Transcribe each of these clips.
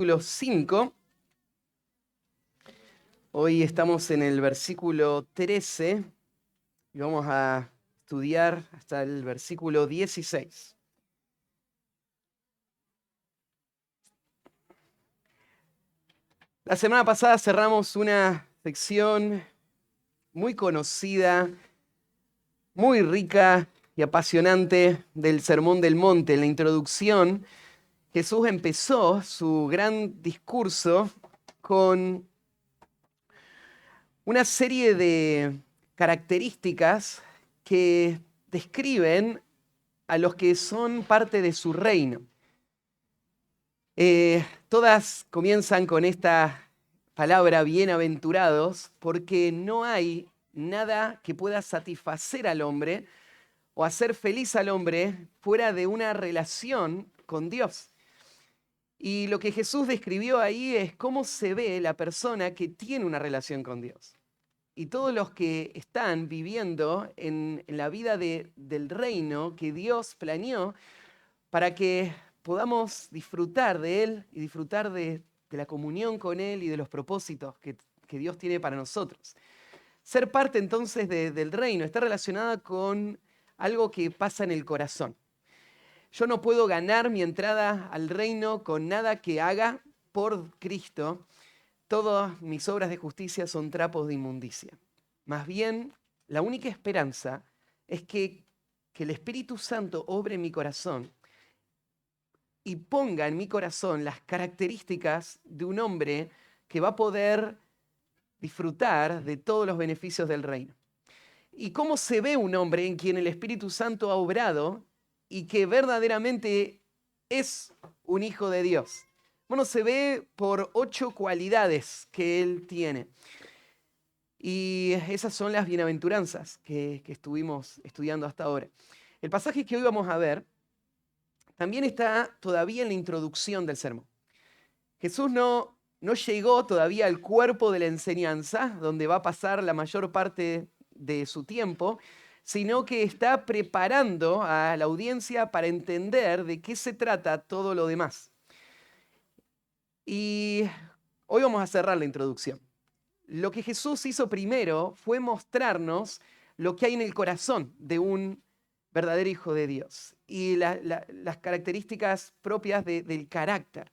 Versículo 5. Hoy estamos en el versículo 13 y vamos a estudiar hasta el versículo 16. La semana pasada cerramos una sección muy conocida, muy rica y apasionante del Sermón del Monte. En la introducción, Jesús empezó su gran discurso con una serie de características que describen a los que son parte de su reino. Todas comienzan con esta palabra bienaventurados porque no hay nada que pueda satisfacer al hombre o hacer feliz al hombre fuera de una relación con Dios. Y lo que Jesús describió ahí es cómo se ve la persona que tiene una relación con Dios. Y todos los que están viviendo en la vida del reino que Dios planeó para que podamos disfrutar de Él y disfrutar de la comunión con Él y de los propósitos que Dios tiene para nosotros. Ser parte entonces del reino está relacionada con algo que pasa en el corazón. Yo no puedo ganar mi entrada al reino con nada que haga por Cristo. Todas mis obras de justicia son trapos de inmundicia. Más bien, la única esperanza es que el Espíritu Santo obre en mi corazón y ponga en mi corazón las características de un hombre que va a poder disfrutar de todos los beneficios del reino. ¿Y cómo se ve un hombre en quien el Espíritu Santo ha obrado y que verdaderamente es un hijo de Dios? Bueno, se ve por 8 cualidades que él tiene. Y esas son las bienaventuranzas que estuvimos estudiando hasta ahora. El pasaje que hoy vamos a ver también está todavía en la introducción del sermón. Jesús no llegó todavía al cuerpo de la enseñanza, donde va a pasar la mayor parte de su tiempo, sino que está preparando a la audiencia para entender de qué se trata todo lo demás. Y hoy vamos a cerrar la introducción. Lo que Jesús hizo primero fue mostrarnos lo que hay en el corazón de un verdadero hijo de Dios y las características propias del carácter.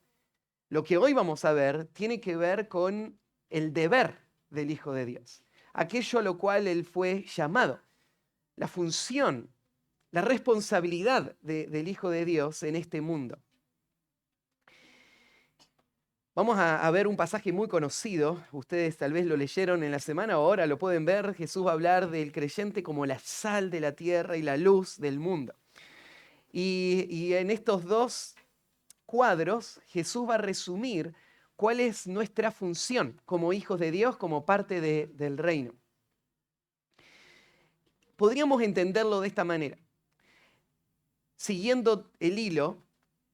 Lo que hoy vamos a ver tiene que ver con el deber del Hijo de Dios, aquello a lo cual Él fue llamado, la función, la responsabilidad del Hijo de Dios en este mundo. Vamos a ver un pasaje muy conocido, ustedes tal vez lo leyeron en la semana o ahora lo pueden ver. Jesús va a hablar del creyente como la sal de la tierra y la luz del mundo. Y en estos dos cuadros, Jesús va a resumir cuál es nuestra función como hijos de Dios, como parte del reino. Podríamos entenderlo de esta manera, siguiendo el hilo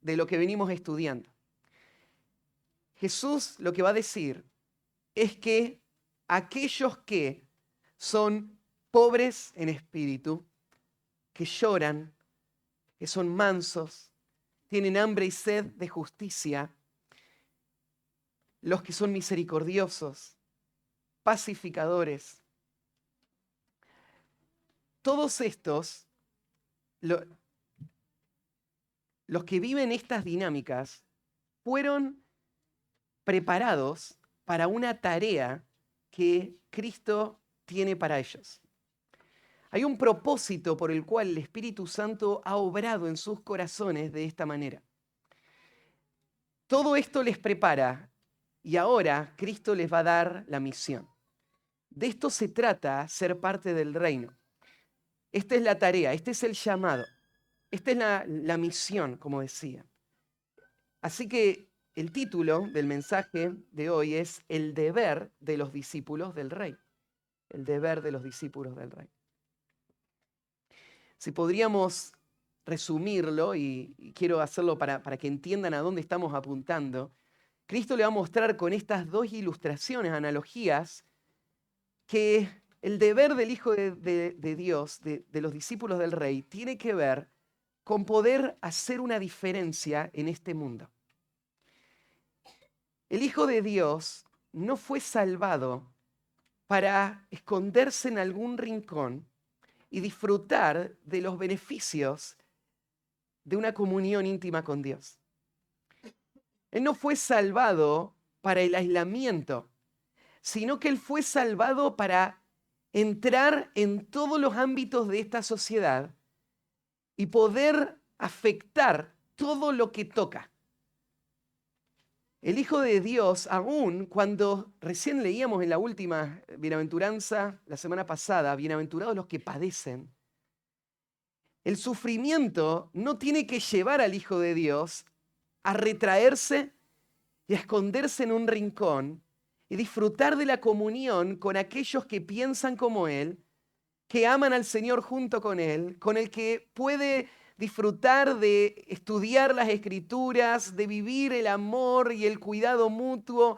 de lo que venimos estudiando. Jesús lo que va a decir es que aquellos que son pobres en espíritu, que lloran, que son mansos, tienen hambre y sed de justicia, los que son misericordiosos, pacificadores, todos estos, los que viven estas dinámicas, fueron preparados para una tarea que Cristo tiene para ellos. Hay un propósito por el cual el Espíritu Santo ha obrado en sus corazones de esta manera. Todo esto les prepara y ahora Cristo les va a dar la misión. De esto se trata ser parte del reino. Esta es la tarea, este es el llamado, esta es la misión, como decía. Así que el título del mensaje de hoy es El deber de los discípulos del Rey. El deber de los discípulos del Rey. Si podríamos resumirlo, y quiero hacerlo para que entiendan a dónde estamos apuntando, Cristo le va a mostrar con estas dos ilustraciones, analogías, que el deber del Hijo de Dios, de los discípulos del Rey, tiene que ver con poder hacer una diferencia en este mundo. El Hijo de Dios no fue salvado para esconderse en algún rincón y disfrutar de los beneficios de una comunión íntima con Dios. Él no fue salvado para el aislamiento, sino que Él fue salvado para entrar en todos los ámbitos de esta sociedad y poder afectar todo lo que toca. El Hijo de Dios, aún cuando recién leíamos en la última bienaventuranza, la semana pasada, bienaventurados los que padecen, el sufrimiento no tiene que llevar al Hijo de Dios a retraerse y a esconderse en un rincón y disfrutar de la comunión con aquellos que piensan como Él, que aman al Señor junto con Él, con el que puede disfrutar de estudiar las Escrituras, de vivir el amor y el cuidado mutuo,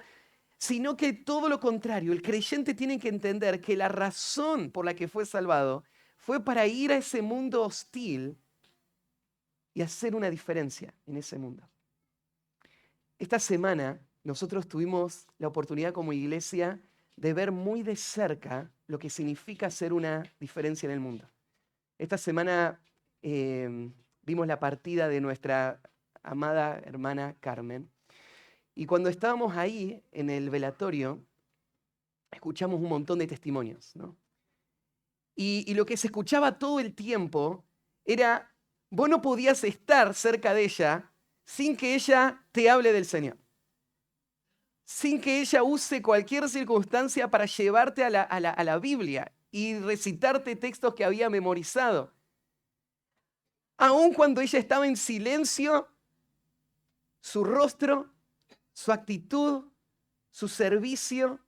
sino que todo lo contrario, el creyente tiene que entender que la razón por la que fue salvado fue para ir a ese mundo hostil y hacer una diferencia en ese mundo. Esta semana nosotros tuvimos la oportunidad como iglesia de ver muy de cerca lo que significa hacer una diferencia en el mundo. Esta semana vimos la partida de nuestra amada hermana Carmen. Y cuando estábamos ahí en el velatorio, escuchamos un montón de testimonios, ¿no? Y lo que se escuchaba todo el tiempo era, vos no podías estar cerca de ella sin que ella te hable del Señor, sin que ella use cualquier circunstancia para llevarte a la Biblia y recitarte textos que había memorizado. Aun cuando ella estaba en silencio, su rostro, su actitud, su servicio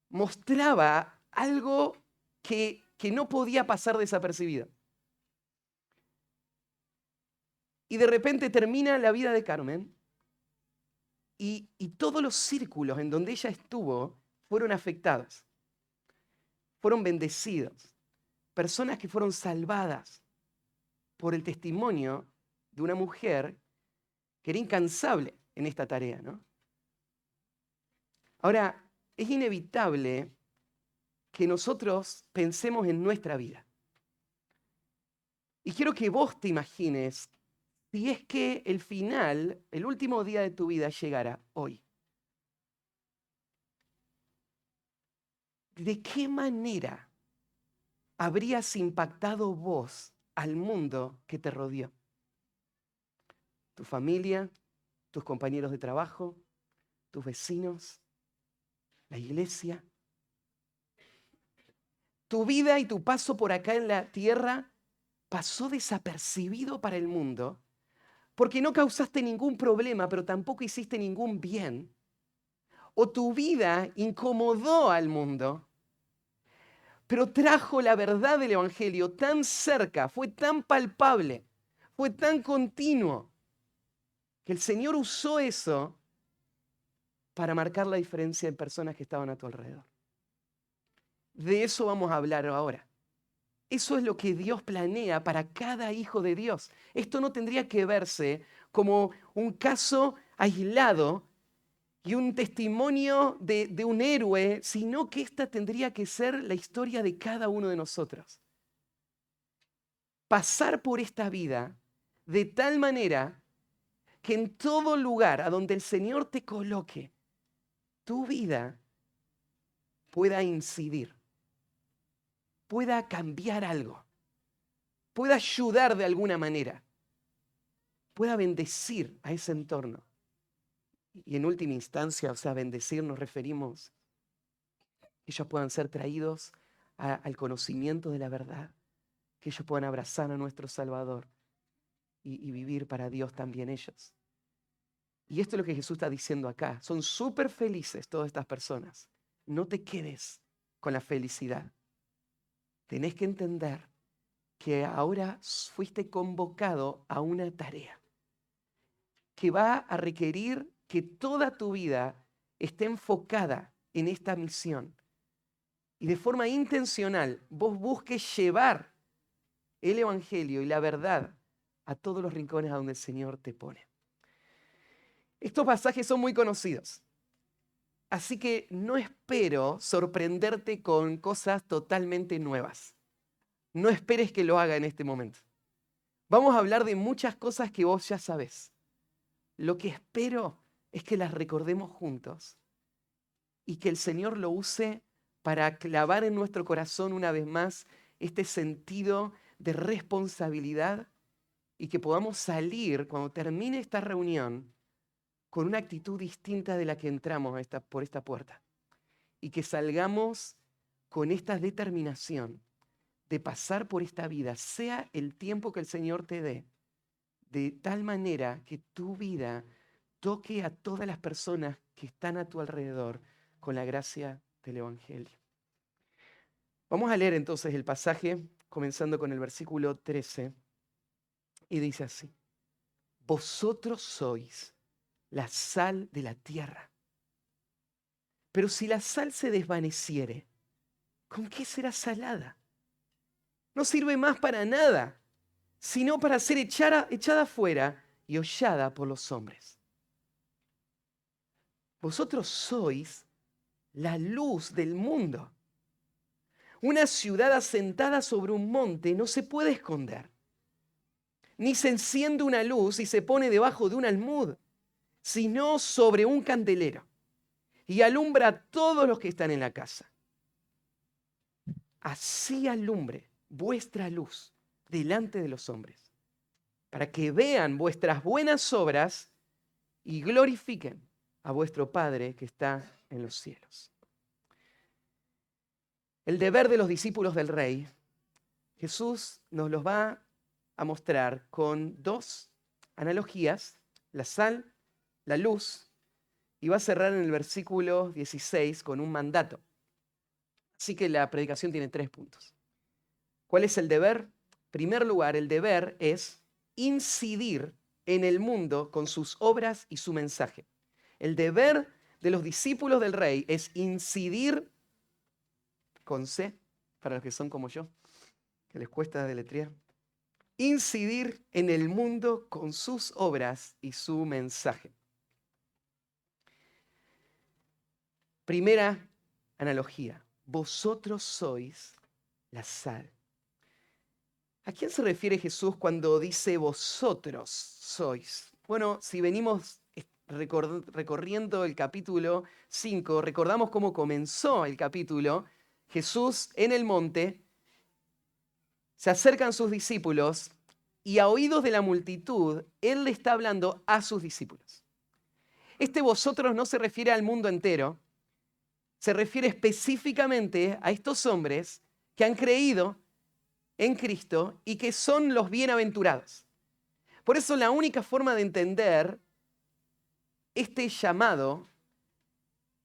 mostraba algo que no podía pasar desapercibido. Y de repente termina la vida de Carmen y todos los círculos en donde ella estuvo fueron afectados, fueron bendecidos. Personas que fueron salvadas por el testimonio de una mujer que era incansable en esta tarea, ¿no? Ahora, es inevitable que nosotros pensemos en nuestra vida. Y quiero que vos te imagines si es que el final, el último día de tu vida llegara hoy. ¿De qué manera habrías impactado vos al mundo que te rodeó? Tu familia, tus compañeros de trabajo, tus vecinos, la iglesia. Tu vida y tu paso por acá en la tierra pasó desapercibido para el mundo porque no causaste ningún problema, pero tampoco hiciste ningún bien. O tu vida incomodó al mundo, pero trajo la verdad del Evangelio tan cerca, fue tan palpable, fue tan continuo, que el Señor usó eso para marcar la diferencia en personas que estaban a tu alrededor. De eso vamos a hablar ahora. Eso es lo que Dios planea para cada hijo de Dios. Esto no tendría que verse como un caso aislado y un testimonio de un héroe, sino que esta tendría que ser la historia de cada uno de nosotros. Pasar por esta vida de tal manera que en todo lugar a donde el Señor te coloque, tu vida pueda incidir, pueda cambiar algo, pueda ayudar de alguna manera, pueda bendecir a ese entorno. Y en última instancia, o sea, bendecir nos referimos que ellos puedan ser traídos al conocimiento de la verdad, que ellos puedan abrazar a nuestro Salvador y vivir para Dios también ellos. Y esto es lo que Jesús está diciendo acá. Son súper felices todas estas personas. No te quedes con la felicidad. Tenés que entender que ahora fuiste convocado a una tarea que va a requerir que toda tu vida esté enfocada en esta misión. Y de forma intencional vos busques llevar el Evangelio y la verdad a todos los rincones a donde el Señor te pone. Estos pasajes son muy conocidos. Así que no espero sorprenderte con cosas totalmente nuevas. No esperes que lo haga en este momento. Vamos a hablar de muchas cosas que vos ya sabés. Lo que espero es que las recordemos juntos y que el Señor lo use para clavar en nuestro corazón una vez más este sentido de responsabilidad y que podamos salir cuando termine esta reunión con una actitud distinta de la que entramos por esta puerta. Y que salgamos con esta determinación de pasar por esta vida, sea el tiempo que el Señor te dé, de tal manera que tu vida toque a todas las personas que están a tu alrededor con la gracia del Evangelio. Vamos a leer entonces el pasaje, comenzando con el versículo 13, y dice así: Vosotros sois la sal de la tierra. Pero si la sal se desvaneciere, ¿con qué será salada? No sirve más para nada, sino para ser echada fuera y hollada por los hombres. Vosotros sois la luz del mundo. Una ciudad asentada sobre un monte no se puede esconder. Ni se enciende una luz y se pone debajo de un almud, sino sobre un candelero, y alumbra a todos los que están en la casa. Así alumbre vuestra luz delante de los hombres, para que vean vuestras buenas obras y glorifiquen a vuestro Padre que está en los cielos. El deber de los discípulos del Rey, Jesús nos los va a mostrar con dos analogías: la sal, la luz, y va a cerrar en el versículo 16 con un mandato. Así que la predicación tiene 3 puntos. ¿Cuál es el deber? En primer lugar, el deber es incidir en el mundo con sus obras y su mensaje. El deber de los discípulos del Rey es incidir, con C, para los que son como yo, que les cuesta deletrear, incidir en el mundo con sus obras y su mensaje. Primera analogía: vosotros sois la sal. ¿A quién se refiere Jesús cuando dice vosotros sois? Bueno, si venimos recorriendo el capítulo 5, recordamos cómo comenzó el capítulo. Jesús en el monte, se acercan sus discípulos y a oídos de la multitud, Él le está hablando a sus discípulos. Este vosotros no se refiere al mundo entero, se refiere específicamente a estos hombres que han creído en Cristo y que son los bienaventurados. Por eso la única forma de entender este llamado,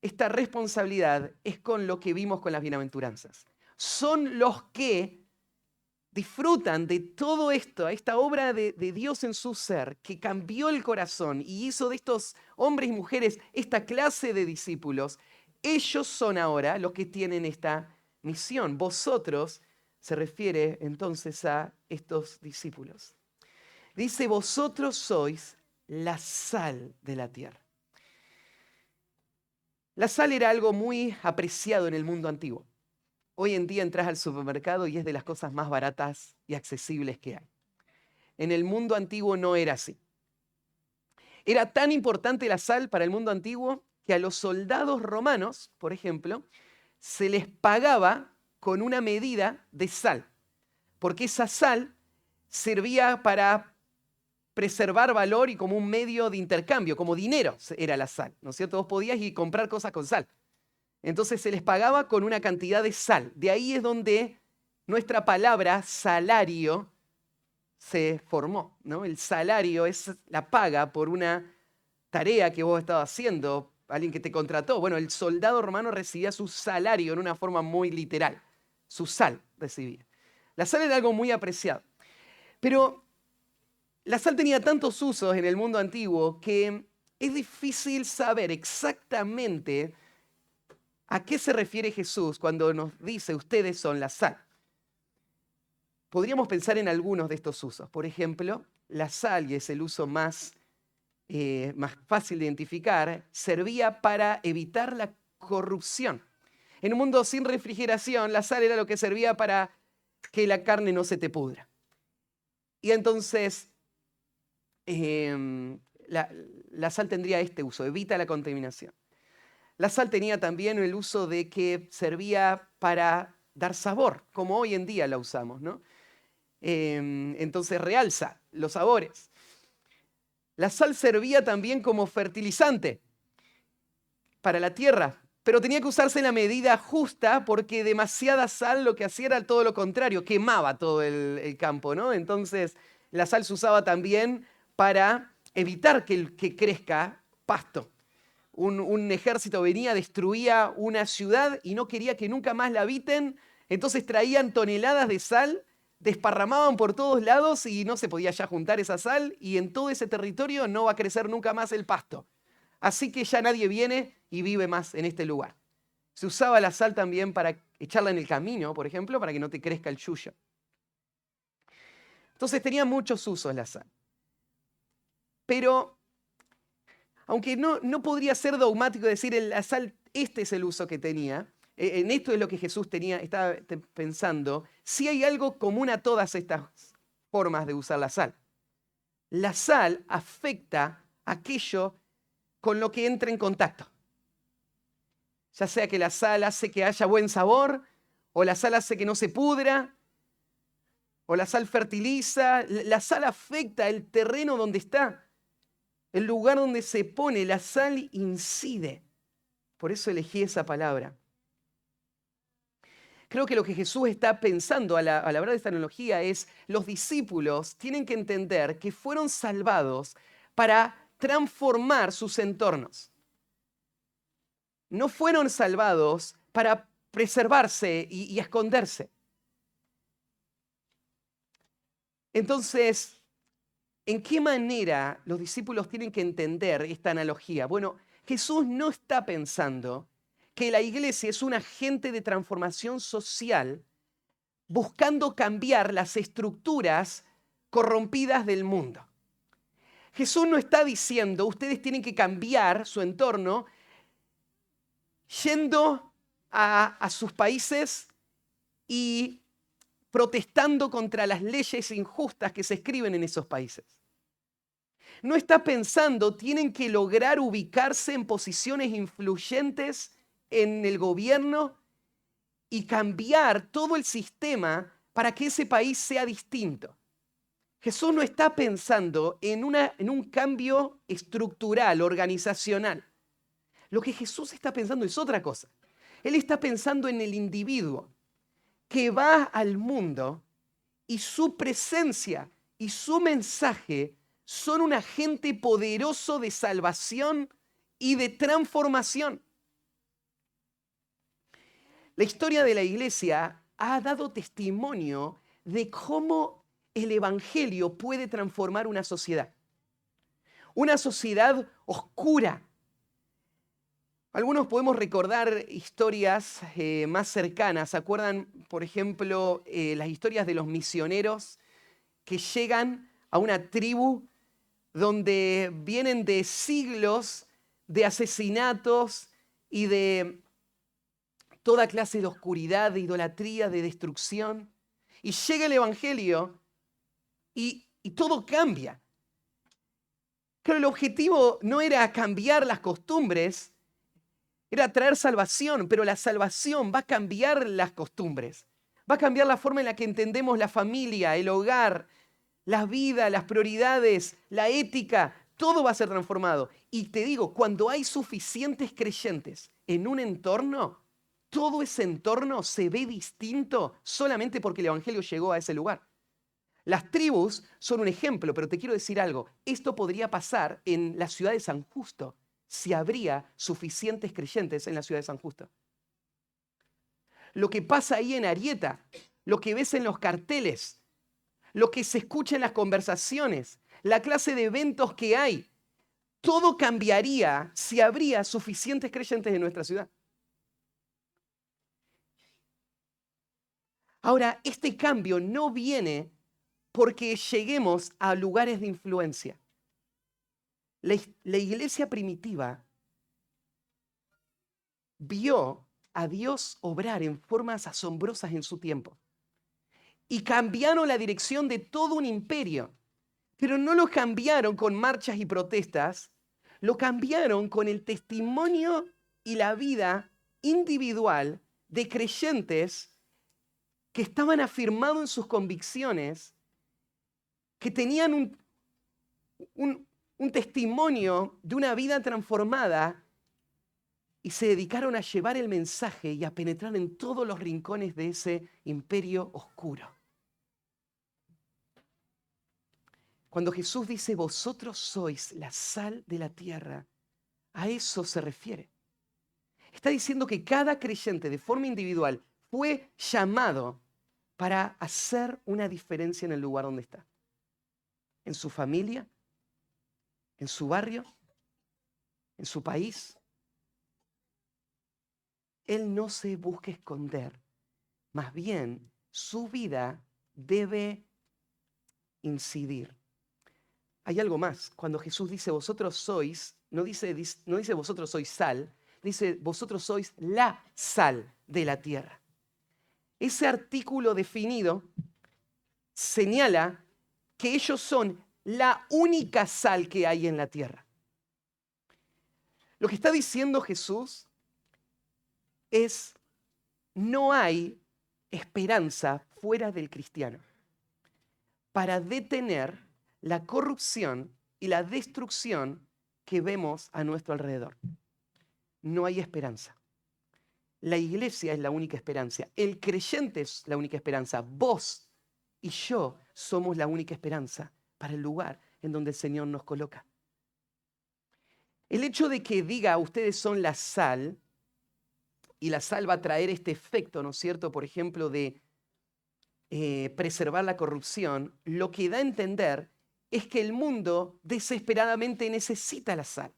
esta responsabilidad, es con lo que vimos con las bienaventuranzas. Son los que disfrutan de todo esto, esta obra de Dios en su ser, que cambió el corazón y hizo de estos hombres y mujeres esta clase de discípulos. Ellos son ahora los que tienen esta misión. Vosotros se refiere entonces a estos discípulos. Dice: vosotros sois la sal de la tierra. La sal era algo muy apreciado en el mundo antiguo. Hoy en día entras al supermercado y es de las cosas más baratas y accesibles que hay. En el mundo antiguo no era así. Era tan importante la sal para el mundo antiguo que a los soldados romanos, por ejemplo, se les pagaba con una medida de sal, porque esa sal servía para preservar valor y como un medio de intercambio, como dinero era la sal, ¿no es cierto? Vos podías ir a comprar cosas con sal. Entonces se les pagaba con una cantidad de sal. De ahí es donde nuestra palabra salario se formó, ¿no? El salario es la paga por una tarea que vos estabas haciendo, alguien que te contrató. Bueno, el soldado romano recibía su salario en una forma muy literal. Su sal recibía. La sal era algo muy apreciado. Pero la sal tenía tantos usos en el mundo antiguo que es difícil saber exactamente a qué se refiere Jesús cuando nos dice: ustedes son la sal. Podríamos pensar en algunos de estos usos. Por ejemplo, la sal, y es el uso más más fácil de identificar, servía para evitar la corrupción. En un mundo sin refrigeración, la sal era lo que servía para que la carne no se te pudra. Y entonces la sal tendría este uso, evita la contaminación. La sal tenía también el uso de que servía para dar sabor, como hoy en día la usamos, ¿no? Entonces realza los sabores. La sal servía también como fertilizante para la tierra, pero tenía que usarse en la medida justa porque demasiada sal lo que hacía era todo lo contrario, quemaba todo el campo, ¿no? Entonces la sal se usaba también para evitar que crezca pasto. Un ejército venía, destruía una ciudad y no quería que nunca más la habiten, entonces traían toneladas de sal, desparramaban por todos lados y no se podía ya juntar esa sal y en todo ese territorio no va a crecer nunca más el pasto. Así que ya nadie viene y vive más en este lugar. Se usaba la sal también para echarla en el camino, por ejemplo, para que no te crezca el yuyo. Entonces tenía muchos usos la sal. Pero aunque no podría ser dogmático decir la sal, este es el uso que tenía, en esto es lo que Jesús estaba pensando, sí hay algo común a todas estas formas de usar la sal. La sal afecta aquello con lo que entra en contacto. Ya sea que la sal hace que haya buen sabor, o la sal hace que no se pudra, o la sal fertiliza. La sal afecta el terreno donde está. El lugar donde se pone, la sal incide. Por eso elegí esa palabra. Creo que lo que Jesús está pensando al hablar de esta analogía es, los discípulos tienen que entender que fueron salvados para transformar sus entornos. No fueron salvados para preservarse y esconderse. Entonces, ¿en qué manera los discípulos tienen que entender esta analogía? Bueno, Jesús no está pensando que la iglesia es un agente de transformación social buscando cambiar las estructuras corrompidas del mundo. Jesús no está diciendo, ustedes tienen que cambiar su entorno yendo a sus países y protestando contra las leyes injustas que se escriben en esos países. No está pensando, tienen que lograr ubicarse en posiciones influyentes en el gobierno y cambiar todo el sistema para que ese país sea distinto. Jesús no está pensando en un cambio estructural, organizacional. Lo que Jesús está pensando es otra cosa. Él está pensando en el individuo que va al mundo y su presencia y su mensaje son un agente poderoso de salvación y de transformación. La historia de la iglesia ha dado testimonio de cómo el evangelio puede transformar una sociedad. Una sociedad oscura. Algunos podemos recordar historias más cercanas. ¿Se acuerdan, por ejemplo, las historias de los misioneros que llegan a una tribu donde vienen de siglos de asesinatos y de toda clase de oscuridad, de idolatría, de destrucción? Y llega el evangelio y todo cambia. Pero el objetivo no era cambiar las costumbres, era traer salvación, pero la salvación va a cambiar las costumbres, va a cambiar la forma en la que entendemos la familia, el hogar, la vida, las prioridades, la ética, todo va a ser transformado. Y te digo, cuando hay suficientes creyentes en un entorno, todo ese entorno se ve distinto solamente porque el evangelio llegó a ese lugar. Las tribus son un ejemplo, pero te quiero decir algo. Esto podría pasar en la ciudad de San Justo, si habría suficientes creyentes en la ciudad de San Justo. Lo que pasa ahí en Arieta, lo que ves en los carteles, lo que se escucha en las conversaciones, la clase de eventos que hay, todo cambiaría si habría suficientes creyentes en nuestra ciudad. Ahora, este cambio no viene porque lleguemos a lugares de influencia. La iglesia primitiva vio a Dios obrar en formas asombrosas en su tiempo y cambiaron la dirección de todo un imperio, pero no lo cambiaron con marchas y protestas, lo cambiaron con el testimonio y la vida individual de creyentes que estaban afirmados en sus convicciones, que tenían un testimonio de una vida transformada y se dedicaron a llevar el mensaje y a penetrar en todos los rincones de ese imperio oscuro. Cuando Jesús dice, vosotros sois la sal de la tierra, a eso se refiere. Está diciendo que cada creyente de forma individual fue llamado para hacer una diferencia en el lugar donde está. En su familia, en su barrio, en su país. Él no se busca esconder. Más bien, su vida debe incidir. Hay algo más. Cuando Jesús dice vosotros sois, no dice vosotros sois sal, dice vosotros sois la sal de la tierra. Ese artículo definido señala que ellos son la única sal que hay en la tierra. Lo que está diciendo Jesús es, no hay esperanza fuera del cristiano para detener la corrupción y la destrucción que vemos a nuestro alrededor. No hay esperanza. La iglesia es la única esperanza. El creyente es la única esperanza. Vos y yo somos la única esperanza para el lugar en donde el Señor nos coloca. El hecho de que diga ustedes son la sal, y la sal va a traer este efecto, ¿no es cierto? Por ejemplo, de preservar la corrupción, lo que da a entender es que el mundo desesperadamente necesita la sal.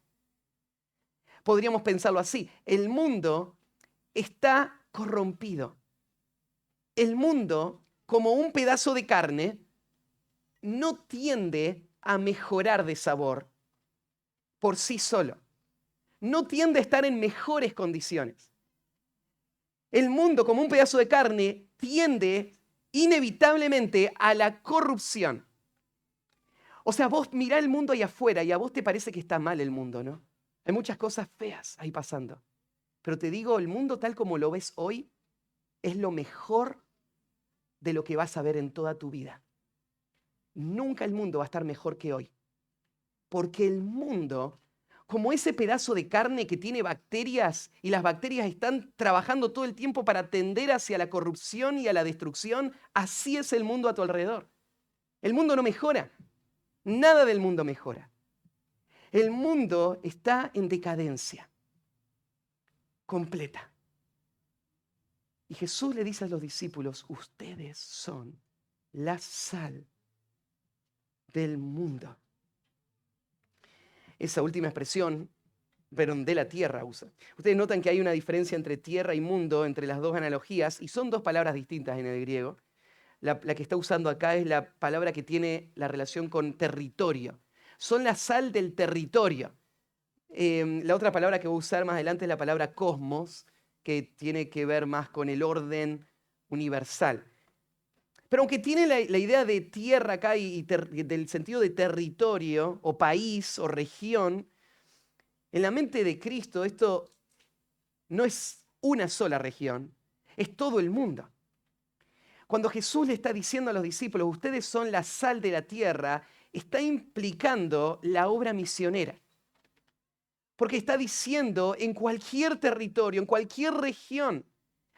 Podríamos pensarlo así, el mundo está corrompido. El mundo, como un pedazo de carne, no tiende a mejorar de sabor por sí solo. No tiende a estar en mejores condiciones. El mundo, como un pedazo de carne, tiende inevitablemente a la corrupción. O sea, vos mirá el mundo ahí afuera y a vos te parece que está mal el mundo, ¿no? Hay muchas cosas feas ahí pasando. Pero te digo, el mundo tal como lo ves hoy es lo mejor de lo que vas a ver en toda tu vida. Nunca el mundo va a estar mejor que hoy. Porque el mundo, como ese pedazo de carne que tiene bacterias y las bacterias están trabajando todo el tiempo para tender hacia la corrupción y a la destrucción, así es el mundo a tu alrededor. El mundo no mejora. Nada del mundo mejora. El mundo está en decadencia completa. Y Jesús le dice a los discípulos, ustedes son la sal del mundo. Esa última expresión, pero de la tierra usa. Ustedes notan que hay una diferencia entre tierra y mundo, entre las dos analogías, y son dos palabras distintas en el griego. La que está usando acá es la palabra que tiene la relación con territorio. Son la sal del territorio. La otra palabra que voy a usar más adelante es la palabra cosmos, que tiene que ver más con el orden universal. Pero aunque tiene la idea de tierra acá y del sentido de territorio o país o región, en la mente de Cristo esto no es una sola región, es todo el mundo. Cuando Jesús le está diciendo a los discípulos, ustedes son la sal de la tierra, está implicando la obra misionera. Porque está diciendo en cualquier territorio, en cualquier región,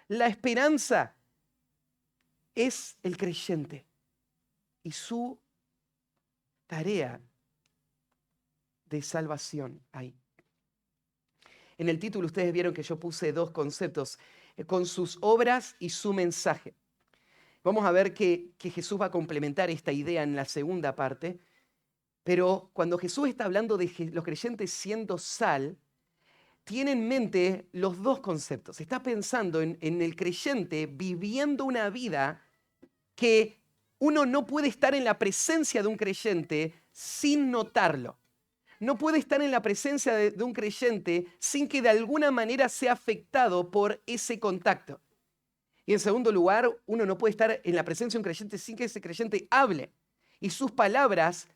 la esperanza es el creyente y su tarea de salvación ahí. En el título ustedes vieron que yo puse dos conceptos, con sus obras y su mensaje. Vamos a ver que Jesús va a complementar esta idea en la segunda parte, pero cuando Jesús está hablando de los creyentes siendo sal, tiene en mente los dos conceptos. Está pensando en el creyente viviendo una vida que uno no puede estar en la presencia de un creyente sin notarlo. no puede estar en la presencia de un creyente sin que de alguna manera sea afectado por ese contacto. Y en segundo lugar, uno no puede estar en la presencia de un creyente sin que ese creyente hable y sus palabras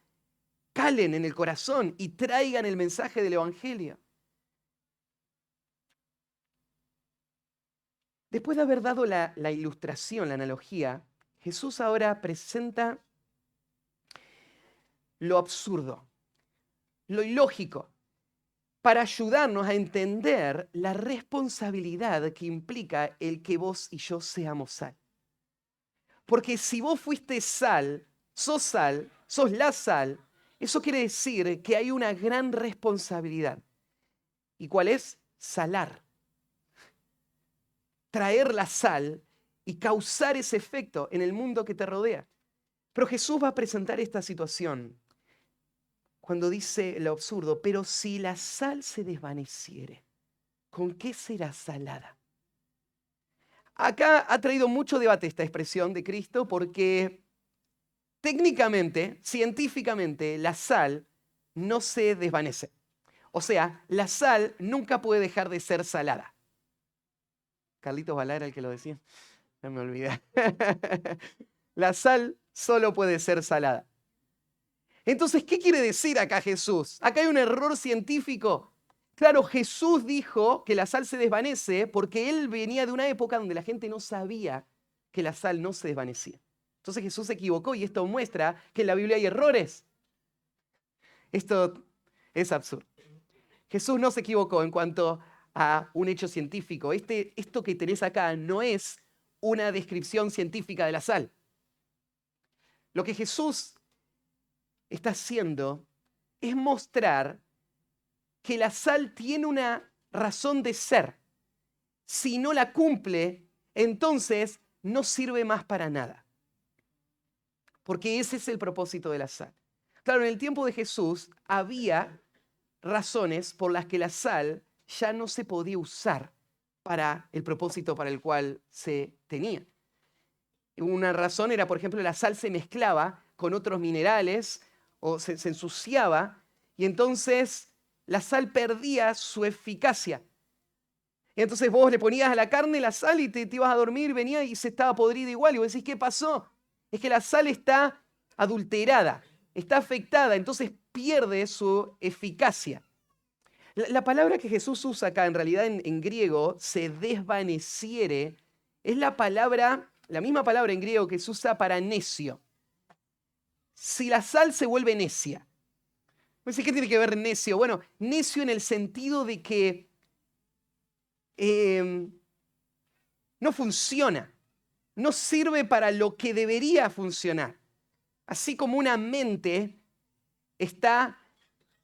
calen en el corazón y traigan el mensaje del Evangelio. Después de haber dado la ilustración, la analogía, Jesús ahora presenta lo absurdo, lo ilógico, para ayudarnos a entender la responsabilidad que implica el que vos y yo seamos sal. Porque si vos fuiste sal, sos la sal, eso quiere decir que hay una gran responsabilidad. ¿Y cuál es? Salar. Traer la sal y causar ese efecto en el mundo que te rodea. Pero Jesús va a presentar esta situación cuando dice lo absurdo, pero si la sal se desvaneciere, ¿con qué será salada? Acá ha traído mucho debate esta expresión de Cristo porque técnicamente, científicamente, la sal no se desvanece. O sea, la sal nunca puede dejar de ser salada. Carlitos Balá era el que lo decía. No me olvidé. La sal solo puede ser salada. Entonces, ¿qué quiere decir acá Jesús? Acá hay un error científico. Claro, Jesús dijo que la sal se desvanece porque él venía de una época donde la gente no sabía que la sal no se desvanecía. Entonces Jesús se equivocó y esto muestra que en la Biblia hay errores. Esto es absurdo. Jesús no se equivocó en cuanto a un hecho científico. Esto que tenés acá no es una descripción científica de la sal. Lo que Jesús está haciendo es mostrar que la sal tiene una razón de ser. Si no la cumple, entonces no sirve más para nada. Porque ese es el propósito de la sal. Claro, en el tiempo de Jesús había razones por las que la sal ya no se podía usar para el propósito para el cual se tenía. Una razón era, por ejemplo, la sal se mezclaba con otros minerales o se ensuciaba y entonces la sal perdía su eficacia. Y entonces vos le ponías a la carne la sal y te ibas a dormir, venía y se estaba podrida igual. Y vos decís, ¿qué pasó? Es que la sal está adulterada, está afectada, entonces pierde su eficacia. La palabra que Jesús usa acá, en realidad en griego, se desvaneciere, es la misma palabra en griego que se usa para necio. Si la sal se vuelve necia. ¿Qué tiene que ver necio? Bueno, necio en el sentido de que no funciona, no sirve para lo que debería funcionar. Así como una mente está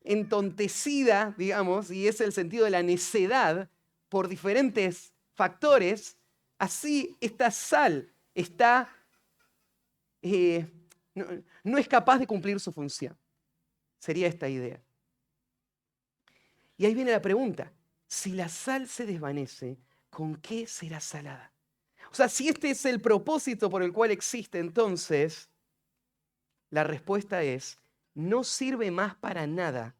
entontecida, digamos, y es el sentido de la necedad por diferentes factores, así esta sal está, no es capaz de cumplir su función. Sería esta idea. Y ahí viene la pregunta, si la sal se desvanece, ¿con qué será salada? O sea, si este es el propósito por el cual existe, entonces la respuesta es, no sirve más para nada,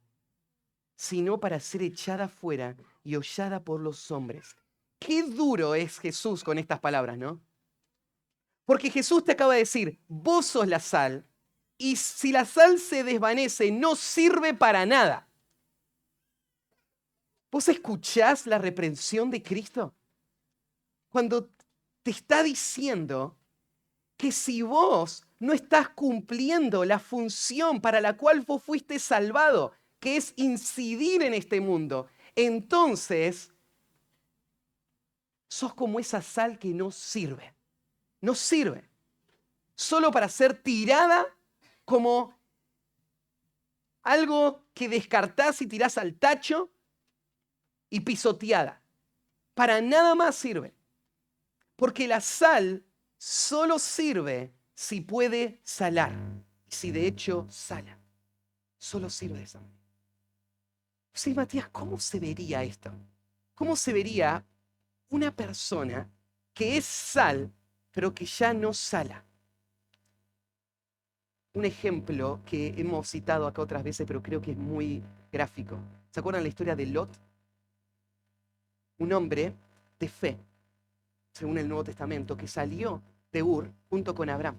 sino para ser echada fuera y hollada por los hombres. Qué duro es Jesús con estas palabras, ¿no? Porque Jesús te acaba de decir, vos sos la sal, y si la sal se desvanece, no sirve para nada. ¿Vos escuchás la reprensión de Cristo? Cuando te está diciendo que si vos no estás cumpliendo la función para la cual vos fuiste salvado, que es incidir en este mundo, entonces sos como esa sal que no sirve. No sirve. Solo para ser tirada como algo que descartás y tirás al tacho y pisoteada. Para nada más sirve. Porque la sal solo sirve si puede salar. Si de hecho sala. Solo sirve de esa manera. Sí, Matías, ¿cómo se vería esto? ¿Cómo se vería una persona que es sal, pero que ya no sala? Un ejemplo que hemos citado acá otras veces, pero creo que es muy gráfico. ¿Se acuerdan la historia de Lot? Un hombre de fe, según el Nuevo Testamento, que salió de Ur junto con Abraham.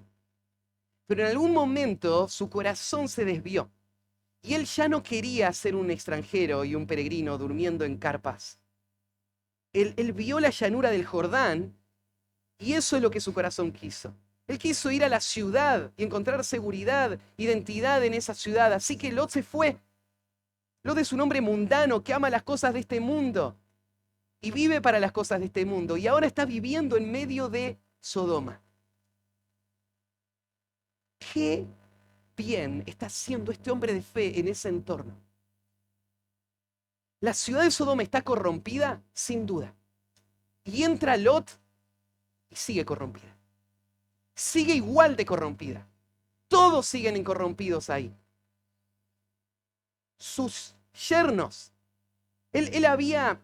Pero en algún momento su corazón se desvió y él ya no quería ser un extranjero y un peregrino durmiendo en carpas. Él vio la llanura del Jordán y eso es lo que su corazón quiso. Él quiso ir a la ciudad y encontrar seguridad, identidad en esa ciudad. Así que Lot se fue. Lot es un hombre mundano que ama las cosas de este mundo y vive para las cosas de este mundo. Y ahora está viviendo en medio de Sodoma. Qué bien está haciendo este hombre de fe en ese entorno. La ciudad de Sodoma está corrompida, sin duda. Y entra Lot y sigue corrompida. Sigue igual de corrompida. Todos siguen incorrompidos ahí. Sus yernos. Él había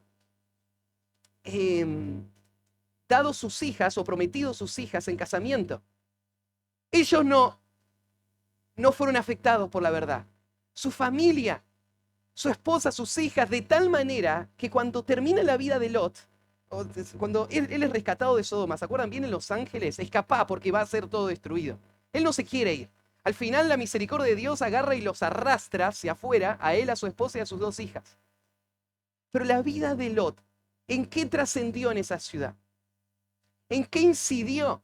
dado sus hijas o prometido sus hijas en casamiento. Ellos no fueron afectados por la verdad. Su familia, su esposa, sus hijas, de tal manera que cuando termina la vida de Lot, cuando él es rescatado de Sodoma, ¿se acuerdan? Vienen los ángeles, escapá porque va a ser todo destruido. Él no se quiere ir. Al final la misericordia de Dios agarra y los arrastra hacia afuera, a él, a su esposa y a sus 2 hijas. Pero la vida de Lot, ¿en qué trascendió en esa ciudad? ¿En qué incidió?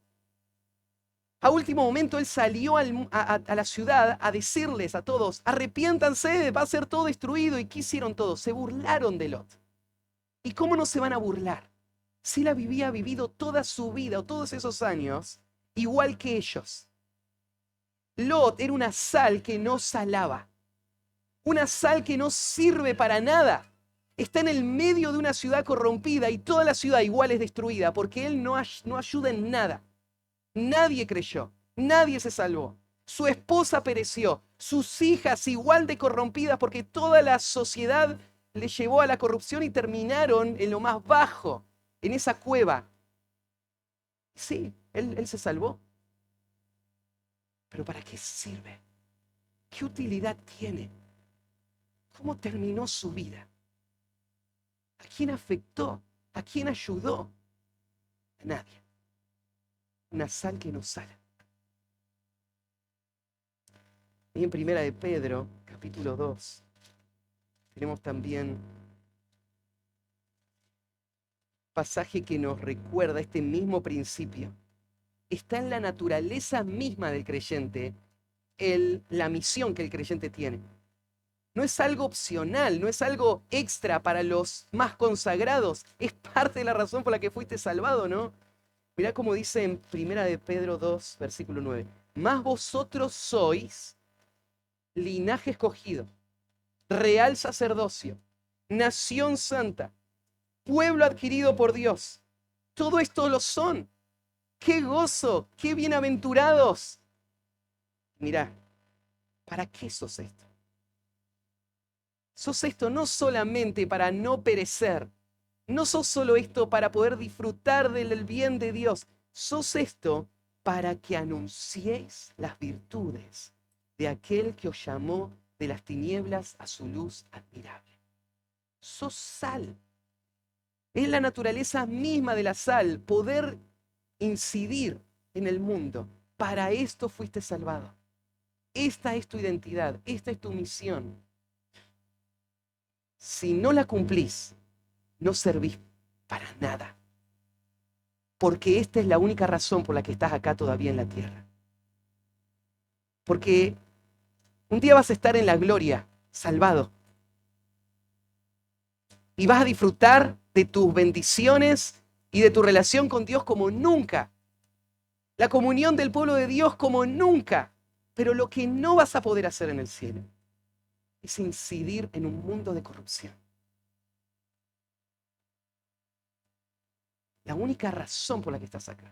A último momento él salió a la ciudad a decirles a todos, arrepiéntanse, va a ser todo destruido. ¿Y qué hicieron todos? Se burlaron de Lot. ¿Y cómo no se van a burlar? Si él había vivido toda su vida o todos esos años igual que ellos. Lot era una sal que no salaba. Una sal que no sirve para nada. Está en el medio de una ciudad corrompida y toda la ciudad igual es destruida porque él no ayuda en nada. Nadie creyó, nadie se salvó. Su esposa pereció, sus hijas igual de corrompidas porque toda la sociedad le llevó a la corrupción y terminaron en lo más bajo, en esa cueva. Sí, él se salvó. Pero ¿para qué sirve? ¿Qué utilidad tiene? ¿Cómo terminó su vida? ¿A quién afectó? ¿A quién ayudó? A nadie. Una sal que no sale. Y en Primera de Pedro, capítulo 2, tenemos también pasaje que nos recuerda este mismo principio. Está en la naturaleza misma del creyente la misión que el creyente tiene. No es algo opcional, no es algo extra para los más consagrados. Es parte de la razón por la que fuiste salvado, ¿no? Mirá cómo dice en Primera de Pedro 2, versículo 9. Mas vosotros sois linaje escogido, real sacerdocio, nación santa, pueblo adquirido por Dios. Todo esto lo son. ¡Qué gozo! ¡Qué bienaventurados! Mirá, ¿para qué sos esto? Sos esto no solamente para no perecer. No sos solo esto para poder disfrutar del bien de Dios. Sos esto para que anunciéis las virtudes de aquel que os llamó de las tinieblas a su luz admirable. Sos sal. Es la naturaleza misma de la sal, poder incidir en el mundo. Para esto fuiste salvado. Esta es tu identidad, esta es tu misión. Si no la cumplís, no servís para nada. Porque esta es la única razón por la que estás acá todavía en la tierra. Porque un día vas a estar en la gloria, salvado. Y vas a disfrutar de tus bendiciones y de tu relación con Dios como nunca. La comunión del pueblo de Dios como nunca. Pero lo que no vas a poder hacer en el cielo es incidir en un mundo de corrupción. La única razón por la que estás acá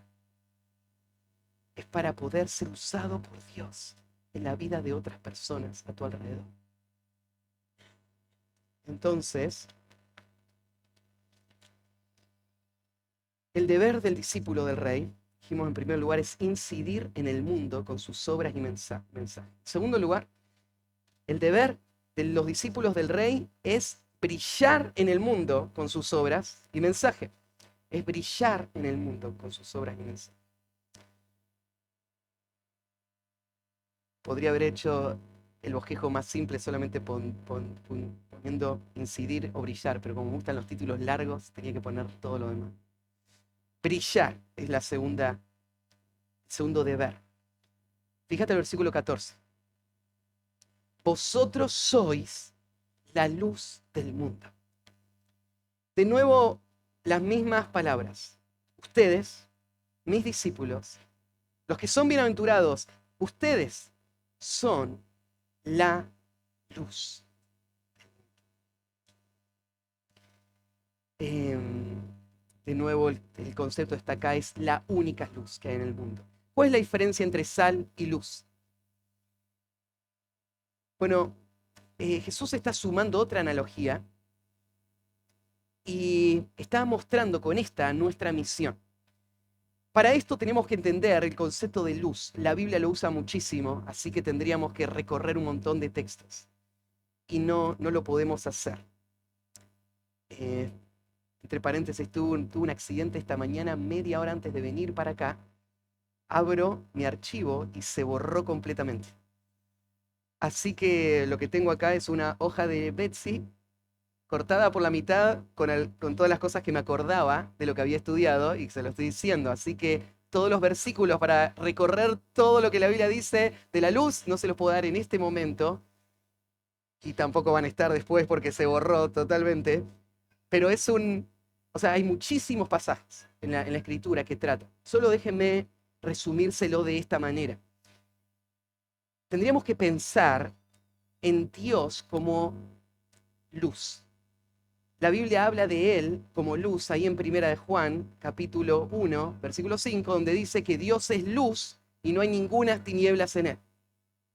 es para poder ser usado por Dios en la vida de otras personas a tu alrededor. Entonces, el deber del discípulo del rey, dijimos en primer lugar, es incidir en el mundo con sus obras y mensajes. En segundo lugar, el deber de los discípulos del rey es brillar en el mundo con sus obras y mensaje. Es brillar en el mundo con sus obras y mensaje. Podría haber hecho el bosquejo más simple solamente poniendo incidir o brillar, pero como me gustan los títulos largos, tenía que poner todo lo demás. Brillar es el segundo deber. Fíjate el versículo 14. Vosotros sois la luz del mundo. De nuevo, las mismas palabras. Ustedes, mis discípulos, los que son bienaventurados, ustedes son la luz. De nuevo, el concepto está acá, es la única luz que hay en el mundo. ¿Cuál es la diferencia entre sal y luz? Bueno, Jesús está sumando otra analogía y está mostrando con esta nuestra misión. Para esto tenemos que entender el concepto de luz. La Biblia lo usa muchísimo, así que tendríamos que recorrer un montón de textos. Y no lo podemos hacer. Entre paréntesis, tuve un accidente esta mañana, media hora antes de venir para acá. Abro mi archivo y se borró completamente. Así que lo que tengo acá es una hoja de Betsy cortada por la mitad con todas las cosas que me acordaba de lo que había estudiado y se lo estoy diciendo. Así que todos los versículos para recorrer todo lo que la Biblia dice de la luz no se los puedo dar en este momento y tampoco van a estar después porque se borró totalmente. Pero hay muchísimos pasajes en la Escritura que tratan. Solo déjenme resumírselo de esta manera. Tendríamos que pensar en Dios como luz. La Biblia habla de Él como luz ahí en 1 de Juan, capítulo 1, versículo 5, donde dice que Dios es luz y no hay ninguna tinieblas en Él.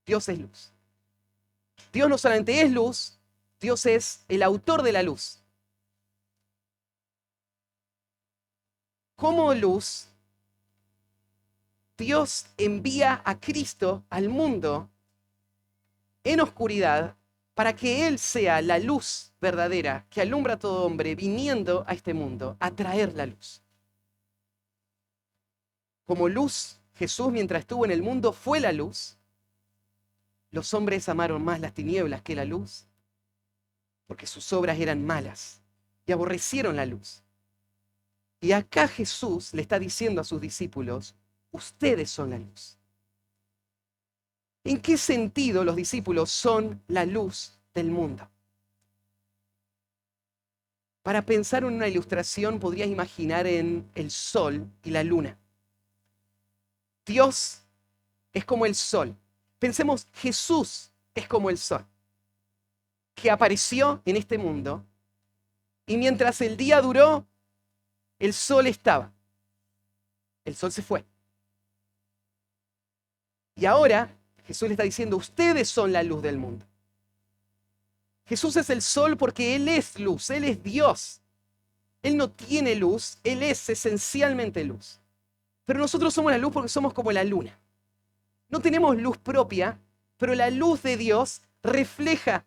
Dios es luz. Dios no solamente es luz, Dios es el autor de la luz. Como luz, Dios envía a Cristo al mundo en oscuridad para que Él sea la luz verdadera que alumbra a todo hombre viniendo a este mundo a traer la luz. Como luz, Jesús mientras estuvo en el mundo fue la luz. Los hombres amaron más las tinieblas que la luz porque sus obras eran malas y aborrecieron la luz. Y acá Jesús le está diciendo a sus discípulos, ustedes son la luz. ¿En qué sentido los discípulos son la luz del mundo? Para pensar en una ilustración podrías imaginar en el sol y la luna. Dios es como el sol. Pensemos, Jesús es como el sol, que apareció en este mundo y mientras el día duró, el sol estaba. El sol se fue. Y ahora Jesús le está diciendo, ustedes son la luz del mundo. Jesús es el sol porque Él es luz, Él es Dios. Él no tiene luz, Él es esencialmente luz. Pero nosotros somos la luz porque somos como la luna. No tenemos luz propia, pero la luz de Dios refleja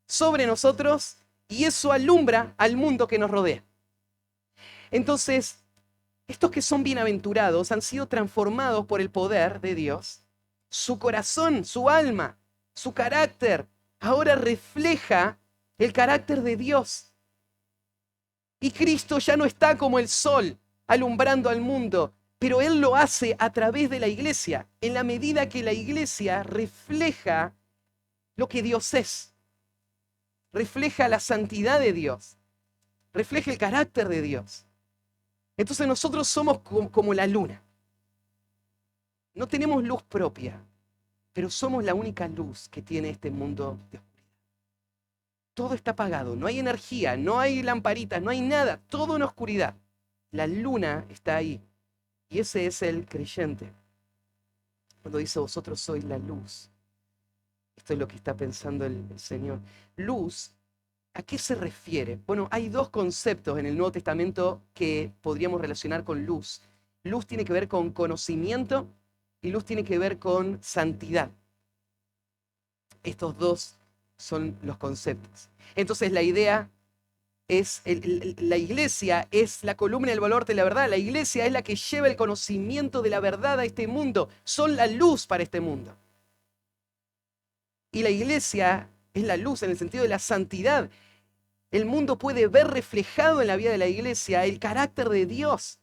sobre nosotros y eso alumbra al mundo que nos rodea. Entonces, estos que son bienaventurados han sido transformados por el poder de Dios. Su corazón, su alma, su carácter, ahora refleja el carácter de Dios. Y Cristo ya no está como el sol alumbrando al mundo, pero Él lo hace a través de la iglesia, en la medida que la iglesia refleja lo que Dios es. Refleja la santidad de Dios, refleja el carácter de Dios. Entonces nosotros somos como la luna. No tenemos luz propia, pero somos la única luz que tiene este mundo de oscuridad. Todo está apagado, no hay energía, no hay lamparitas, no hay nada, todo en oscuridad. La luna está ahí. Y ese es el creyente. Cuando dice vosotros sois la luz. Esto es lo que está pensando el Señor. Luz, ¿a qué se refiere? Bueno, hay dos conceptos en el Nuevo Testamento que podríamos relacionar con luz. Luz tiene que ver con conocimiento y luz tiene que ver con santidad. Estos dos son los conceptos. Entonces la idea es, la iglesia es la columna del baluarte de la verdad. La iglesia es la que lleva el conocimiento de la verdad a este mundo. Son la luz para este mundo. Y la iglesia es la luz en el sentido de la santidad. El mundo puede ver reflejado en la vida de la iglesia el carácter de Dios.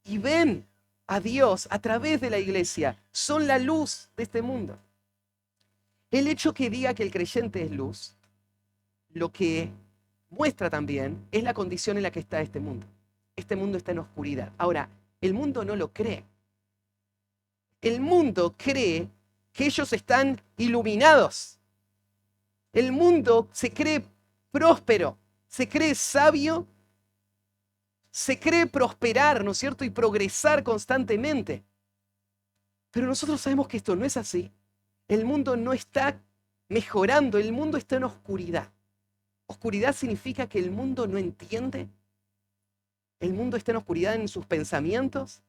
Y ven a Dios a través de la iglesia. Son la luz de este mundo. El hecho que diga que el creyente es luz, lo que muestra también es la condición en la que está este mundo. Este mundo está en oscuridad. Ahora, el mundo no lo cree. El mundo cree que ellos están iluminados. El mundo se cree próspero, se cree sabio, se cree prosperar, ¿no es cierto? Y progresar constantemente. Pero nosotros sabemos que esto no es así. El mundo no está mejorando, el mundo está en oscuridad. Oscuridad significa que el mundo no entiende. El mundo está en oscuridad en sus pensamientos.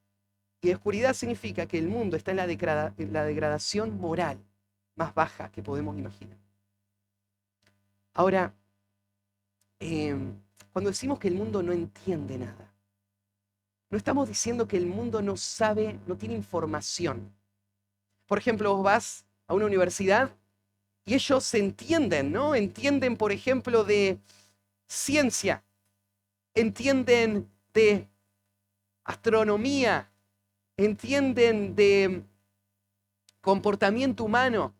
Y oscuridad significa que el mundo está en la degradación moral más baja que podemos imaginar. Ahora, cuando decimos que el mundo no entiende nada, no estamos diciendo que el mundo no sabe, no tiene información. Por ejemplo, vos vas a una universidad y ellos entienden, ¿no? Entienden, por ejemplo, de ciencia, entienden de astronomía, entienden de comportamiento humano,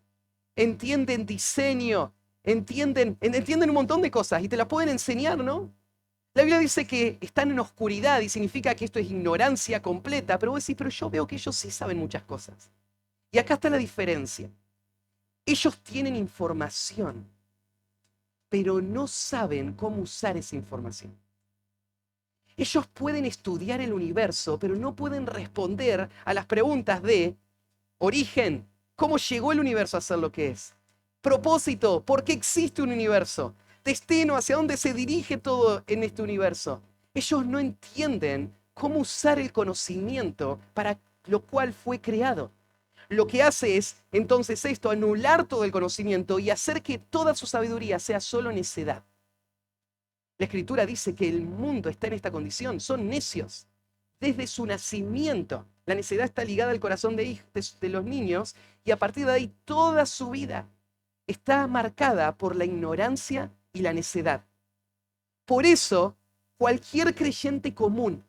entienden diseño, entienden un montón de cosas y te las pueden enseñar, ¿no? La Biblia dice que están en oscuridad y significa que esto es ignorancia completa, pero vos decís, pero yo veo que ellos sí saben muchas cosas. Y acá está la diferencia. Ellos tienen información, pero no saben cómo usar esa información. Ellos pueden estudiar el universo, pero no pueden responder a las preguntas de origen, ¿cómo llegó el universo a ser lo que es? Propósito, ¿por qué existe un universo? Destino, ¿hacia dónde se dirige todo en este universo? Ellos no entienden cómo usar el conocimiento para lo cual fue creado. Lo que hace es, entonces, esto, anular todo el conocimiento y hacer que toda su sabiduría sea solo necedad. La Escritura dice que el mundo está en esta condición, son necios. Desde su nacimiento, la necedad está ligada al corazón de los niños y a partir de ahí toda su vida está marcada por la ignorancia y la necedad. Por eso, cualquier creyente común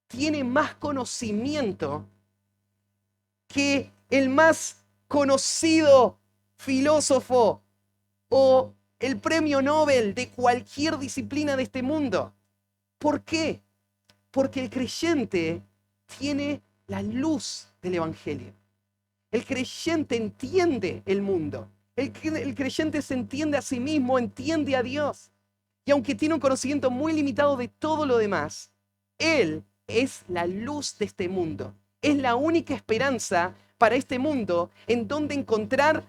tiene más conocimiento que el más conocido filósofo o el premio Nobel de cualquier disciplina de este mundo. ¿Por qué? Porque el creyente tiene la luz del Evangelio. El creyente entiende el mundo. El creyente se entiende a sí mismo, entiende a Dios. Y aunque tiene un conocimiento muy limitado de todo lo demás, Él es la luz de este mundo. Es la única esperanza para este mundo en donde encontrar